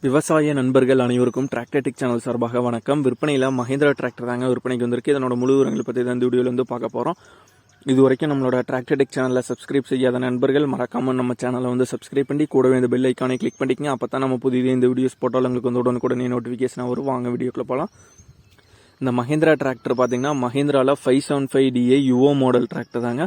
விவசாய நண்பர்கள் அனைவருக்கும் டிராக்டர்டெக் சேனல் சார்பாக வணக்கம். விற்பனையில் மஹேந்திரா டிராக்டர் தாங்க விற்பனைக்கு வந்திருக்கு. இதனோட முழு விவரங்களை பற்றி தான் இந்த வீடியோவில் வந்து பார்க்க போகிறோம். இது வரைக்கும் நம்மளோட டிராக்டர்டெக் சேனலில் சப்ஸ்கிரைப் செய்யாத நண்பர்கள் மறக்காமல் நம்ம சேனலை வந்து சப்ஸ்கிரைப் பண்ணி கூடவே இந்த பெல் ஐக்கானை கிளிக் பண்ணிக்கங்க. அப்போ தான் நம்ம புதிய இந்த வீடியோஸ் போட்டாலும் உங்களுக்கு வந்து உடனுக்குடனே நோட்டிஃபிகேஷனாக வரும். வாங்க வீடியோக்குள்ள போகலாம். இந்த மஹேந்திரா டிராக்டர் பார்த்தீங்கன்னா மஹேந்திராவில் 575DI யுஓ மாடல் டிராக்டர் தாங்க.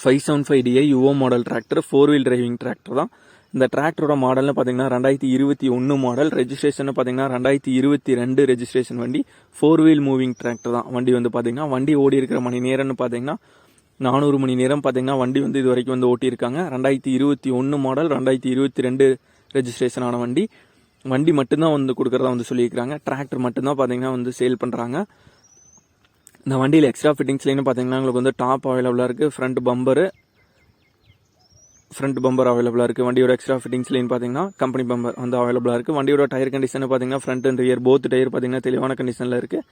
575DI யுஓ model tractor 4-wheel driving tractor தான். இந்த டிராக்டரோட மாடல்னு பார்த்தீங்கன்னா 2021 மாடல், ரெஜிஸ்ட்ரேஷன் பார்த்தீங்கன்னா 2022 ரெஜிஸ்ட்ரேஷன் வண்டி. 4-wheel மூவிங் டிராக்டர் தான் வண்டி வந்து பார்த்தீங்கன்னா. வண்டி ஓடி இருக்கிற மணி நேரம்னு பார்த்தீங்கன்னா 400 மணி நேரம் பார்த்தீங்கன்னா வண்டி வந்து இது வரைக்கும் வந்து ஓட்டியிருக்காங்க. 2021 மாடல், 2022 ரெஜிஸ்ட்ரேஷன் ஆன வண்டி. வண்டி மட்டும்தான் வந்து கொடுக்குறதா வந்து சொல்லியிருக்காங்க. டிராக்டர் மட்டும்தான் பார்த்தீங்கன்னா வந்து சேல் பண்ணுறாங்க. இந்த வண்டியில் எக்ஸ்ட்ரா ஃபிட்டிங்ஸ்லேன்னு பார்த்தீங்கன்னா உங்களுக்கு வந்து டாப் அவைலபிளாக இருக்குது. ஃப்ரண்ட் பம்பர் அவைலபிளாக இருக்குது. வண்டியோட எக்ஸ்ட்ரா ஃபிட்டிங்ஸ்லேன்னு பார்த்தீங்கன்னா கம்பெனி பம்பர் வந்து அவைலபிளாக இருக்குது. வண்டியோட டயர் கண்டிஷன் பார்த்தீங்கன்னா front and rear both tyre பார்த்தீங்கன்னா தெளிவான கண்டிஷனில் இருக்குது.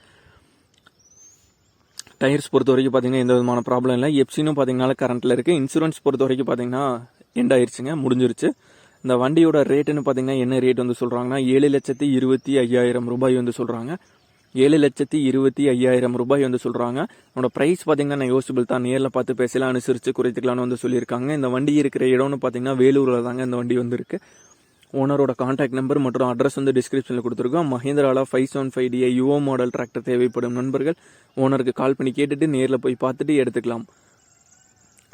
டயர்ஸ் பொறுத்த வரைக்கும் பார்த்தீங்கன்னா எந்த விதமான ப்ராப்ளம் இல்லை. எப்சினும் பார்த்தீங்கன்னா கரண்ட்டில் இருக்குது. இன்சூரன்ஸ் பொறுத்த வரைக்கும் பார்த்தீங்கன்னா எண்ட் ஆயிடுச்சுங்க, முடிஞ்சிருச்சு. இந்த வண்டியோட ரேட்டுன்னு பார்த்தீங்கன்னா என்ன ரேட் வந்து சொல்கிறாங்கன்னா 7,25,000 ரூபாய் வந்து சொல்கிறாங்க. 7,25,000 ரூபாய் வந்து சொல்கிறாங்க. என்னோட ப்ரைஸ் பார்த்தீங்கன்னா நான் யோசிபிள் தான், நேரில் பார்த்து பேசலாம், அனுசரித்து குறைத்துக்கலாம்னு வந்து சொல்லியிருக்காங்க. இந்த வண்டி இருக்கிற இடம்னு பார்த்தீங்கன்னா வேலூரில் தாங்க இந்த வண்டி வந்து இருக்குது. ஓனரோட கான்டாக்ட் நம்பர் மற்றும் அட்ரஸ் வந்து டிஸ்கிரிப்ஷனில் கொடுத்துருக்கோம். மஹேந்திராவில் 575DI யுஓ மாடல் டிராக்டர் தேவைப்படும் நண்பர்கள் ஓனருக்கு கால் பண்ணி கேட்டுட்டு நேரில் போய் பார்த்துட்டு எடுத்துக்கலாம்.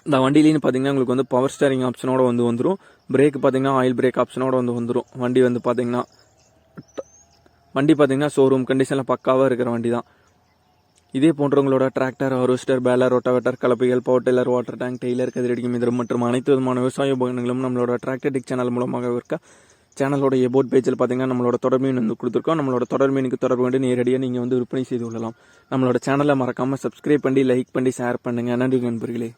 இந்த வண்டியிலேன்னு பார்த்தீங்கன்னா உங்களுக்கு வந்து பவர் ஸ்டேரிங் ஆப்ஷனோட வந்து வந்துடும். பிரேக் பார்த்தீங்கன்னா ஆயில் பிரேக் ஆப்ஷனோட வந்து வந்துடும். வண்டி வந்து பார்த்தீங்கன்னா ஷோரூம் கண்டிஷனில் பக்காவாக இருக்கிற வண்டி தான். இதே போன்றவங்களோட டிராக்டர், ஹார்வெஸ்டர், பேலர், ரோட்டாவேட்டர், கலப்பைகள், power tiller, water tank, trailer, கதிரடிக்கும் இதரம் மற்றும் அனைத்து விதமான விவசாய உபகரணங்களும் நம்மளோட டிராக்டர்டெக் சேனல் மூலமாக இருக்க. சேனலோட எபோட் பேஜில் பார்த்தீங்கன்னா நம்மளோட தொடர் மீன் வந்து கொடுத்துருக்கோம். நம்மளோட தொடர் மீனுக்கு தொடர்பு கொண்டு நேரடியாக நீங்கள் வந்து விற்பனை செய்து கொள்ளலாம். நம்மளோட சேனலை மறக்காமல் சப்ஸ்கிரைப் பண்ணி லைக் பண்ணி ஷேர் பண்ணுங்கள். நன்றி நண்பர்களே.